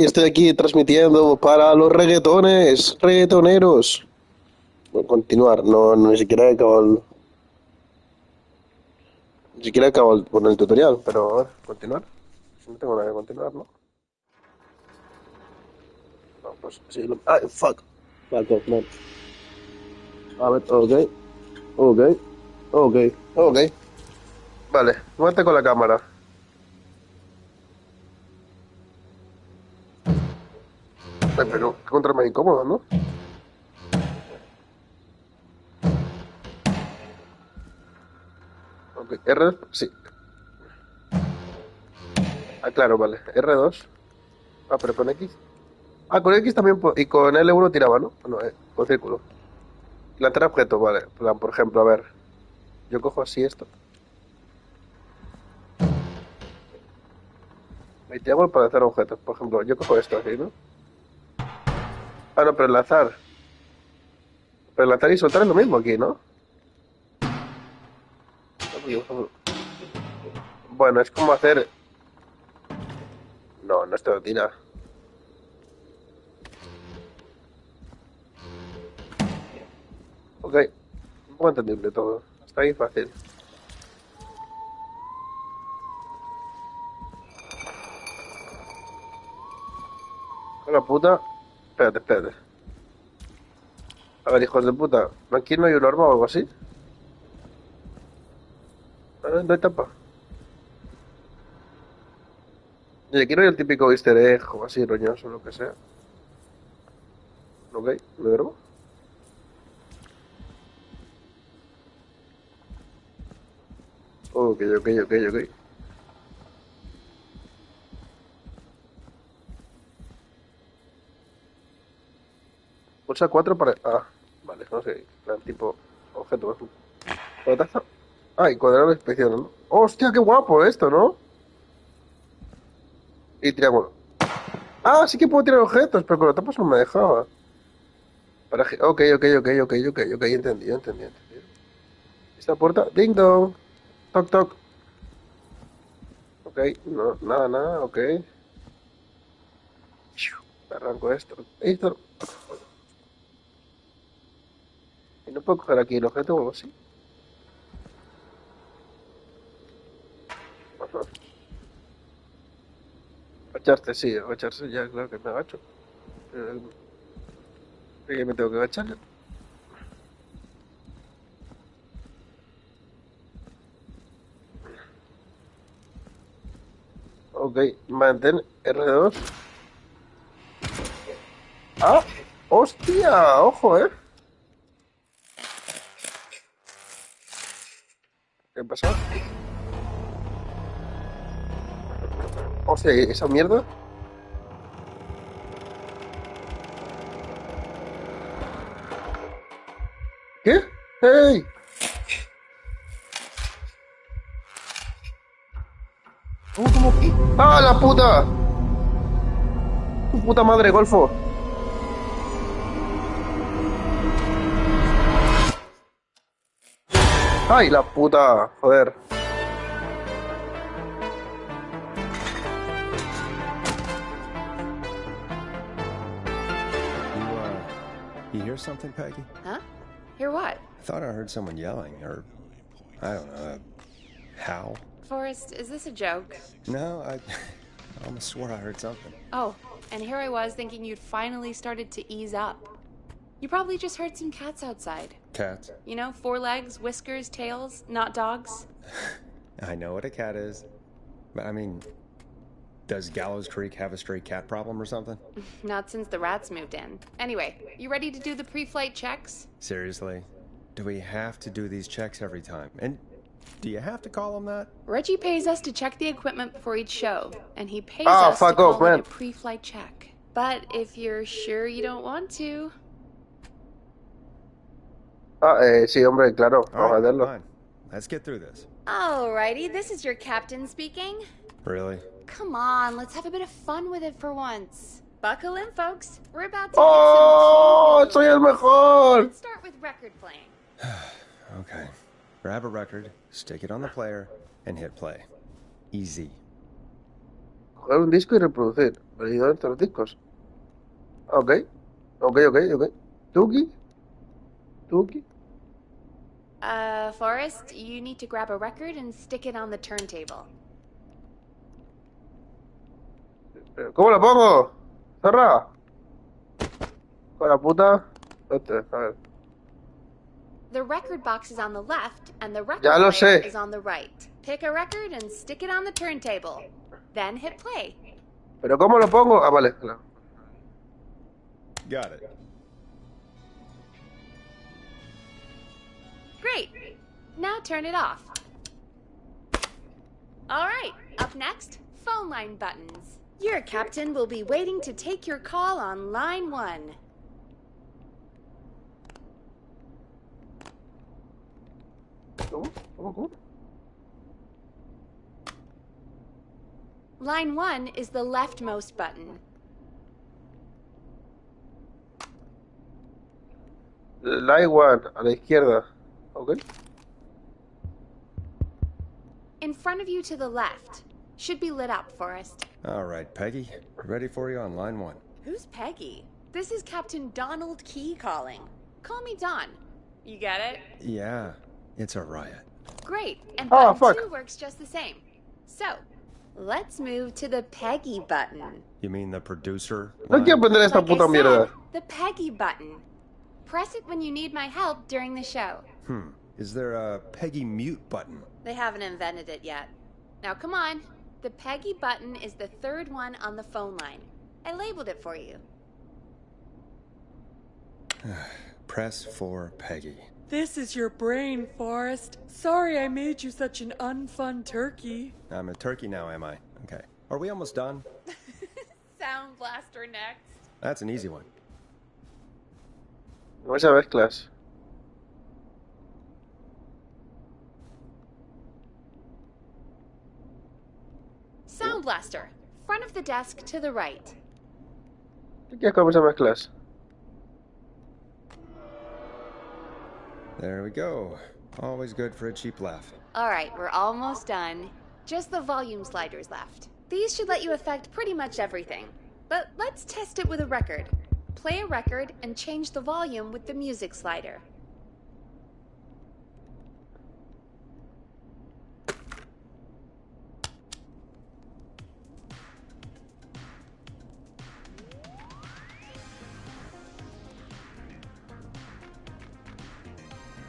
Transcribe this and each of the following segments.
Y estoy aquí transmitiendo para los reggaetones, reggaetoneros. Bueno, continuar, no, ni siquiera he acabado ni siquiera he acabado con el tutorial, pero a ver, continuar. No tengo nada que continuar, ¿no? No, pues sí. ¡Ay, fuck! Back off, man. A ver, ok, ok, ok, ok. Vale, muévete con la cámara. Ay, pero qué contra más incómodo, ¿no? Ok, R, sí. Ah, claro, vale. R2. Ah, pero con X. Ah, con X también. Y con L1 tiraba, ¿no? No, con círculo. Plantar objeto, vale. Plan, por ejemplo, a ver. Yo cojo así esto. Y te hago para lanzar objetos. Por ejemplo, yo cojo esto así, ¿no? Ah, no, pero enlazar. Pero enlazar y soltar es lo mismo aquí, ¿no? Bueno, es como hacer. No, no es todo tira. Ok, un poco entendible todo. Está ahí fácil. Con la puta. Espérate, espérate. A ver, hijos de puta. ¿Aquí no hay un arma o algo así? No hay tapa. Y aquí no hay el típico easter egg o así roñoso o lo que sea. Ok, ¿me drogo? Ok, ok, ok, ok. Pulsa 4 para. Ah, vale, no sé. Plan tipo objeto. Pelotazo. Ah, y cuadrado de inspección, ¿no? ¡Hostia, qué guapo esto, ¿no? Y triángulo. Ah, sí que puedo tirar objetos, pero con la tapa no me dejaba. Ok, ok, ok, ok, ok, ok, entendí, entendí, entendí. Esta puerta. Ding dong. Toc, toc. Ok, no, nada, nada, ok. Arranco esto. Esto. Y no puedo coger aquí el objeto o algo así. Ajá. Agacharse, sí, agacharse ya, claro que me agacho. Eh, ¿Qué me tengo que agachar? Ok, mantén R2. ¡Ah! ¡Hostia! ¡Ojo, eh! ¿Qué pasa? Hostia, ¿y esa mierda? ¿Qué? ¡Hey! ¿Cómo? ¡Ah, la puta! ¡Tu puta madre, Golfo! ¡Ay, la puta! Joder. You hear something, Peggy? Huh? Hear what? I thought I heard someone yelling, or I don't know, a howl. Forrest, is this a joke? No, I almost swore I heard something. Oh, and here I was thinking you'd finally started to ease up. You probably just heard some cats outside. Cats? You know, four legs, whiskers, tails, not dogs. I know what a cat is, but I mean, does Gallows Creek have a stray cat problem or something? Not since the rats moved in. Anyway, you ready to do the pre-flight checks? Seriously? Do we have to do these checks every time? And do you have to call them that? Reggie pays us to check the equipment before each show, and he pays Ah, us to fuck off, call it man. a pre-flight check. But if you're sure you don't want to... Ah, sí, hombre, claro. All Vamos right, a hacerlo. fine. Let's get through this. Alrighty, this is your captain speaking. Really? Come on, let's have a bit of fun with it for once. Buckle in, folks. We're about to hit ¡Oh! some ¡Soy el tubular. mejor! Let's start with record playing. Okay. Grab a record, stick it on the player, and hit play. Easy. Coger un disco y reproducir. Leído entre los discos. Ok, ok. Tuki, Tuki. Forrest, you need to grab a record and stick it on the turntable. ¿Cómo lo pongo? Cerra. Con la puta. A ver. The record box is on the left, and the record Ya lo player sé. is on the right. Pick a record and stick it on the turntable. Then hit play. ¿Pero cómo lo pongo? Ah, vale, claro. Got it. Great. Now turn it off. All right, up next, phone line buttons. Your captain will be waiting to take your call on line 1. ¿Cómo? Line 1 is the leftmost button. Line 1, a la izquierda. Ok. In front of you to the left. Should be lit up, Forrest. All right, Peggy. Ready for you on line 1. Who's Peggy? This is Captain Donald Key calling. Call me Don. You get it? Yeah, it's a riot. Great. And Oh, button fuck. 2 works just the same. So, let's move to the Peggy button. You mean the producer? No line? quiero aprender esta Like puta I mierda. said, the Peggy button. Press it when you need my help during the show. Is there a Peggy mute button? They haven't invented it yet. Now come on. The Peggy button is the third one on the phone line. I labeled it for you. Press for Peggy. This is your brain, Forrest. Sorry I made you such an unfun turkey. I'm a turkey now, am I? Okay. Are we almost done? Sound Blaster next. That's an easy one. Vamos a mezclas. Sound Blaster. Front of the desk to the right. ¿Qué quieres con esas mezclas? There we go. Always good for a cheap laugh. All right, we're almost done. Just the volume sliders left. These should let you affect pretty much everything. But let's test it with a record. Play a record and change the volume with the music slider.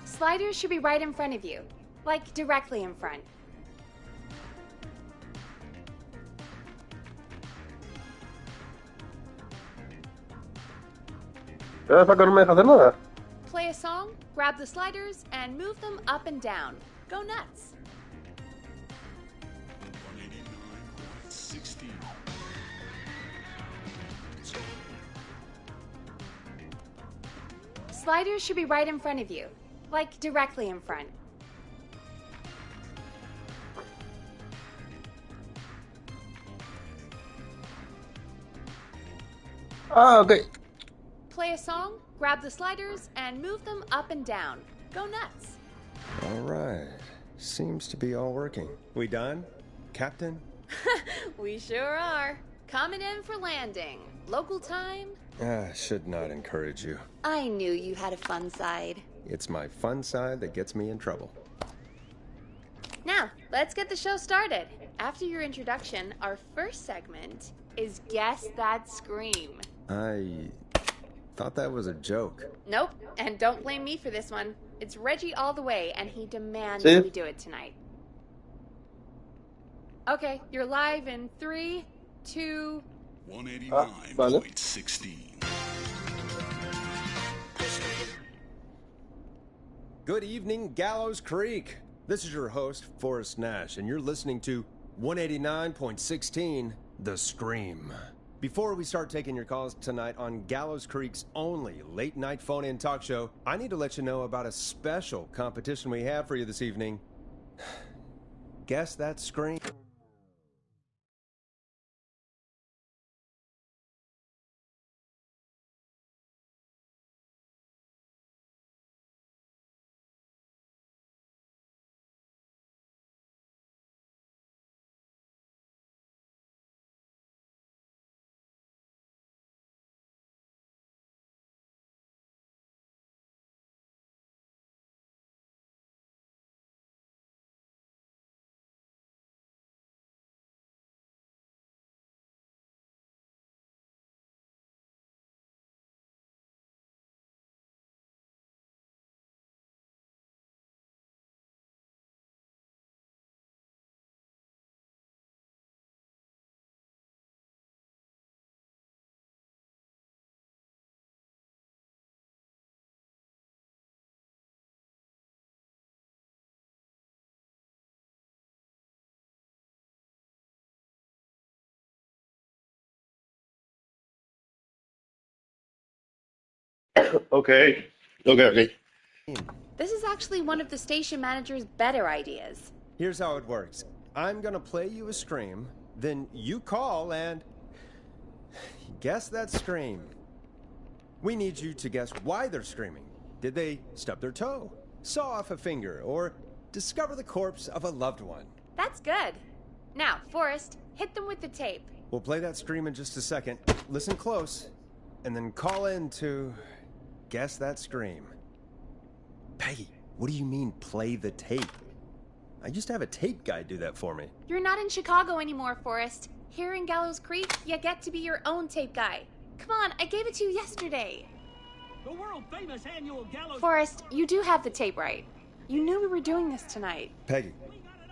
Sliders should be right in front of you, like directly in front. ¿Pero para que no me deja hacer nada? Play a song, grab the sliders, and move them up and down. Go nuts. 189.16. Sliders should be right in front of you, like directly in front. Ah, ok. Play a song, grab the sliders, and move them up and down. Go nuts. All right. Seems to be all working. We done? Captain? We sure are. Coming in for landing. Local time. Should not encourage you. I knew you had a fun side. It's my fun side that gets me in trouble. Now, let's get the show started. After your introduction, our first segment is Guess That Scream. I thought that was a joke. Nope, and don't blame me for this one. It's Reggie all the way, and he demands See? we do it tonight. Okay, you're live in 3, 2... 189.16. Good evening, Gallows Creek. This is your host, Forrest Nash, and you're listening to 189.16, The Scream. Before we start taking your calls tonight on Gallows Creek's only late-night phone-in talk show, I need to let you know about a special competition we have for you this evening. Guess that scream. Okay. Okay. This is actually one of the station manager's better ideas. Here's how it works. I'm gonna play you a scream, then you call and guess that scream. We need you to guess why they're screaming. Did they stub their toe, saw off a finger, or discover the corpse of a loved one? That's good. Now, Forrest, hit them with the tape. We'll play that scream in just a second. Listen close, and then call in to guess that scream. Peggy, what do you mean, play the tape? I used to have a tape guy do that for me. You're not in Chicago anymore, Forrest. Here in Gallows Creek, you get to be your own tape guy. Come on, I gave it to you yesterday. The world-famous annual Gallows... Forrest, you do have the tape right. You knew we were doing this tonight. Peggy,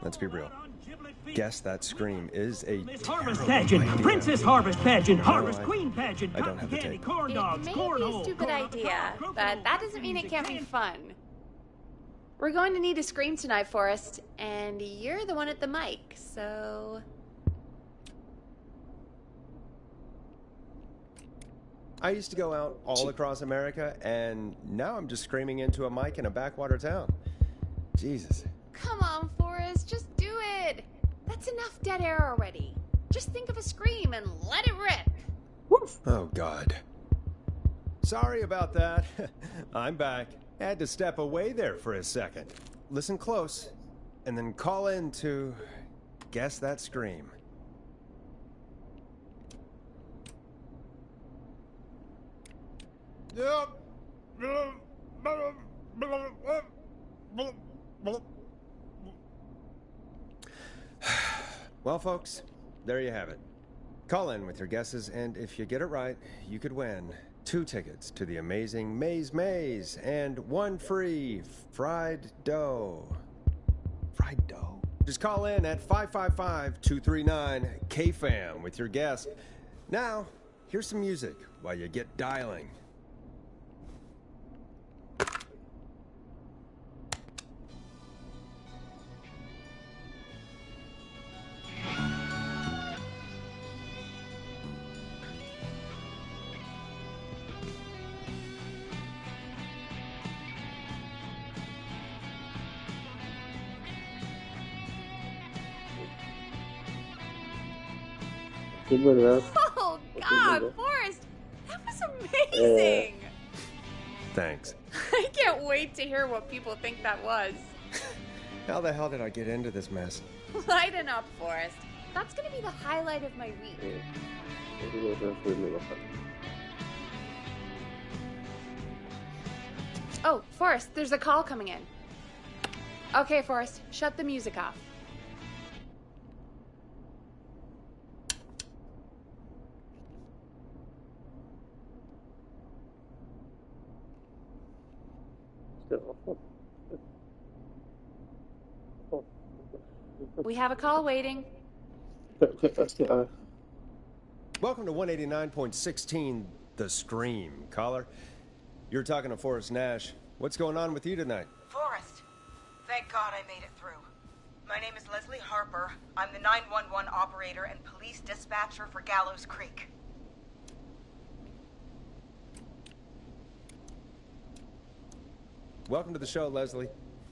let's be real. Guess that scream is a Harvest terrible pageant, idea. Princess Harvest pageant, No, Harvest I- Queen pageant, I don't cotton have the candy, tape. corn It dogs, may be a cornhole, stupid corn on the idea, cob, but crocodile, that doesn't mean it music, can't be dance. fun. We're going to need a scream tonight, Forrest, and you're the one at the mic, so... I used to go out all across America, and now I'm just screaming into a mic in a backwater town. Jesus. Come on, Forrest, just do it. That's enough dead air already. Just think of a scream and let it rip. Oh, God. Sorry about that. I'm back. Had to step away there for a second. Listen close, and then call in to guess that scream. Well, folks, there you have it. Call in with your guesses, and if you get it right, you could win 2 tickets to the amazing Maze and 1 free fried dough. Fried dough? Just call in at 555-239-KFAM with your guess. Now, here's some music while you get dialing. Es verdad. Oh, God, Forrest, that was amazing. Thanks. I can't wait to hear what people think that was. How the hell did I get into this mess? Lighten up, Forrest. That's gonna be the highlight of my week. Oh, Forrest, there's a call coming in. Okay, Forrest, shut the music off. We have a call waiting. Welcome to 189.16, The Scream. Caller, you're talking to Forrest Nash. What's going on with you tonight? Forrest, thank God I made it through. My name is Leslie Harper. I'm the 911 operator and police dispatcher for Gallows Creek. Welcome to the show, Leslie.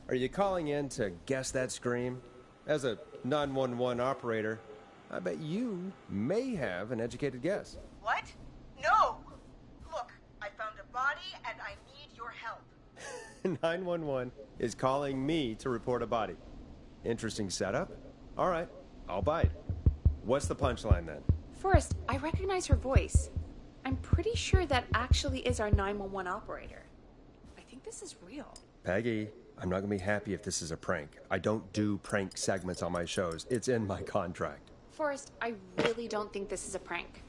Are you calling in to guess that scream? As a 911 operator, I bet you may have an educated guess. What? No! Look, I found a body and I need your help. 911 is calling me to report a body. Interesting setup. All right, I'll bite. What's the punchline then? Forrest, I recognize her voice. I'm pretty sure that actually is our 911 operator. I think this is real. Peggy, I'm not gonna be happy if this is a prank. I don't do prank segments on my shows. It's in my contract. Forrest, I really don't think this is a prank.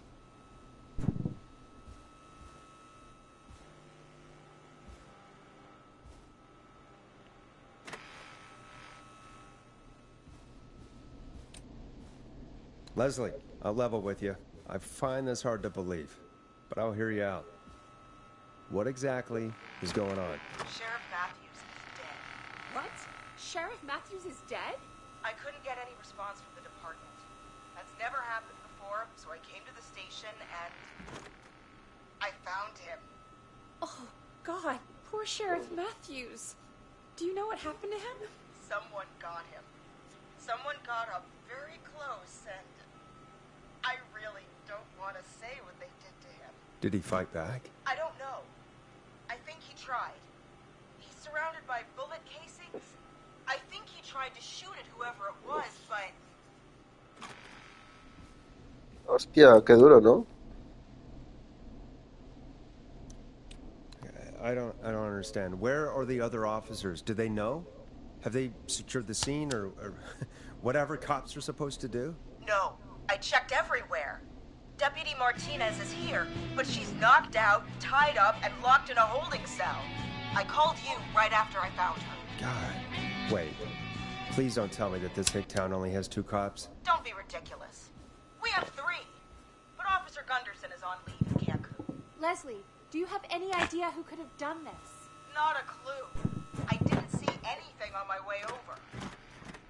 Leslie, I'll level with you. I find this hard to believe, but I'll hear you out. What exactly is going on? Sheriff Matthews is dead. What? Sheriff Matthews is dead? I couldn't get any response from the department. That's never happened before, so I came to the station and I found him. Oh, Sheriff Matthews. Do you know what happened to him? Someone got him. Someone got up very close, and I really don't want to say what they did to him. Did he fight back? I don't know. I think he tried. He's surrounded by bullet casings. I think he tried to shoot at whoever it was, but Hostia, qué duro, ¿no? I don't understand. Where are the other officers? Do they know? Have they secured the scene or whatever cops are supposed to do? no. I checked everywhere. Deputy Martinez is here, but she's knocked out, tied up, and locked in a holding cell. I called you right after I found her. God. Wait. Please don't tell me that this hick town only has 2 cops. Don't be ridiculous. We have 3. But Officer Gunderson is on leave in Cancun. Leslie, do you have any idea who could have done this? Not a clue. I didn't see anything on my way over.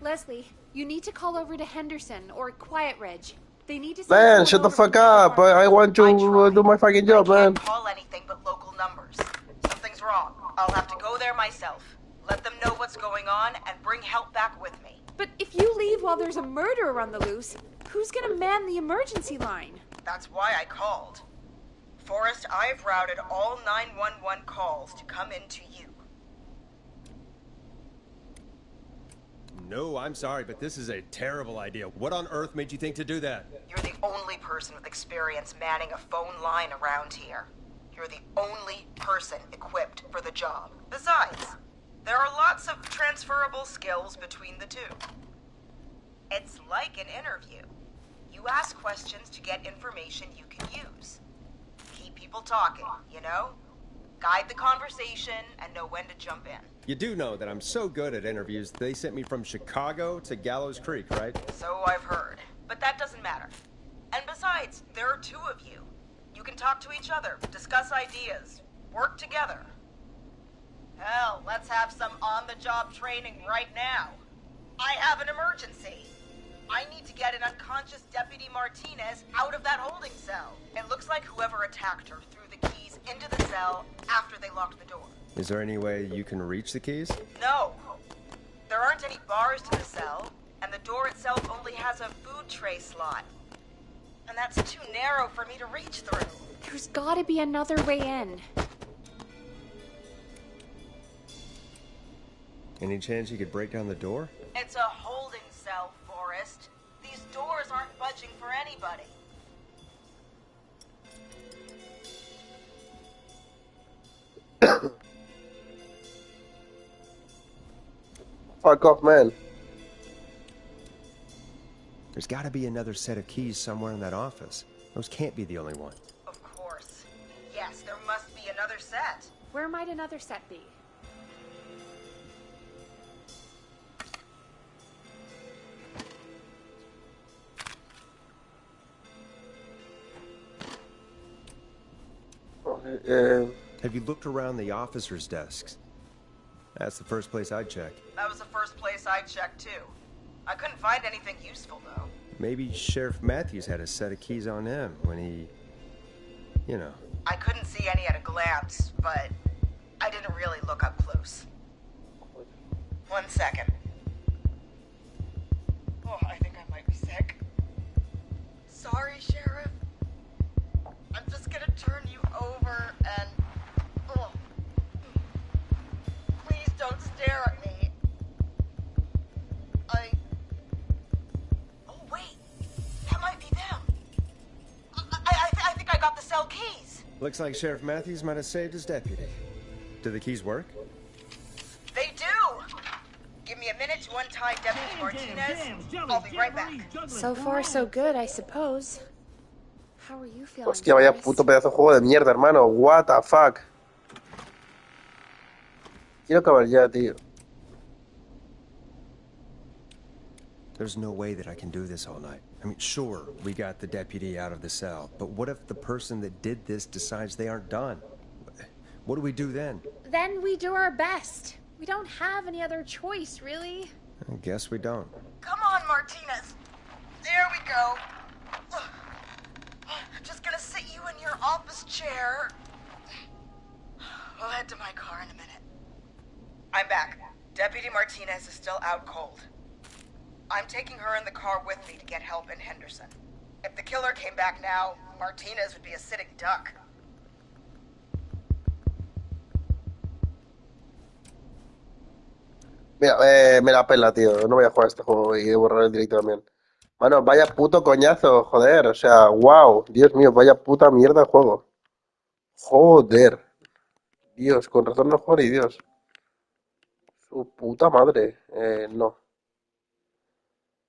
Leslie, you need to call over to Henderson or Quiet Ridge. They need to send Man, someone shut the over from fuck up. department. I want to tried. do my fucking job, I man. can't call anything but local numbers. Something's wrong. I'll have to go there myself. Let them know what's going on and bring help back with me. But if you leave while there's a murderer on the loose, who's gonna man the emergency line? That's why I called. Forrest, I've routed all 911 calls to come in to you. No, I'm sorry, but this is a terrible idea. What on earth made you think to do that? You're the only person with experience manning a phone line around here. You're the only person equipped for the job. Besides, there are lots of transferable skills between the two. It's like an interview. You ask questions to get information you can use. Keep people talking, you know? Guide the conversation and know when to jump in. You do know that I'm so good at interviews, they sent me from Chicago to Gallows Creek, right? So I've heard. But that doesn't matter. And besides, there are 2 of you. You can talk to each other, discuss ideas, work together. Hell, let's have some on-the-job training right now. I have an emergency. I need to get an unconscious Deputy Martinez out of that holding cell. It looks like whoever attacked her threw the keys into the cell after they locked the door. Is there any way you can reach the keys? No. There aren't any bars to the cell, and the door itself only has a food tray slot. And that's too narrow for me to reach through. There's gotta be another way in. Any chance you could break down the door? It's a holding cell, Forrest. These doors aren't budging for anybody. Fuck off, man. There's got to be another set of keys somewhere in that office. Those can't be the only one. Of course. Yes, there must be another set. Where might another set be? Have you looked around the officers' desks? That's the first place I'd check. That was the first place I checked, too. I couldn't find anything useful, though. Maybe Sheriff Matthews had a set of keys on him when he... You know. I couldn't see any at a glance, but I didn't really look up close. 1 second. Oh, I think I might be sick. Sorry, Sheriff. I'm just gonna turn you over and... Oh. Please don't stare at me. Oh, wait. That might be them. I think I got the cell keys. Looks like Sheriff Matthews might have saved his deputy. Do the keys work? They do! Give me a minute to untie Deputy Martinez. I'll be right back. So far, so good, I suppose. How are you feeling? Hostia, vaya Forrest? puto pedazo de juego de mierda, hermano. What the fuck. Quiero acabar ya, tío. There's no way that I can do this all night. I mean, sure, we got the deputy out of the cell, but what if the person that did this decides they aren't done? What do we do then? Then we do our best. We don't have any other choice, really. I guess we don't. Come on, Martinez. There we go. Just gonna sit you in your office chair. We'll head to my car in a minute. I'm back. Deputy Martinez is still out cold. I'm taking her in the car with me to get help in Henderson. If the killer came back now, Martinez would be a sitting duck. Mira, me la pela, tío. No voy a jugar a este juego y he borrar el directo también. Mano, vaya puto coñazo, joder. O sea, wow. Dios mío, vaya puta mierda de juego. Joder. Dios, con razón no juego ni Dios. Su puta madre. No.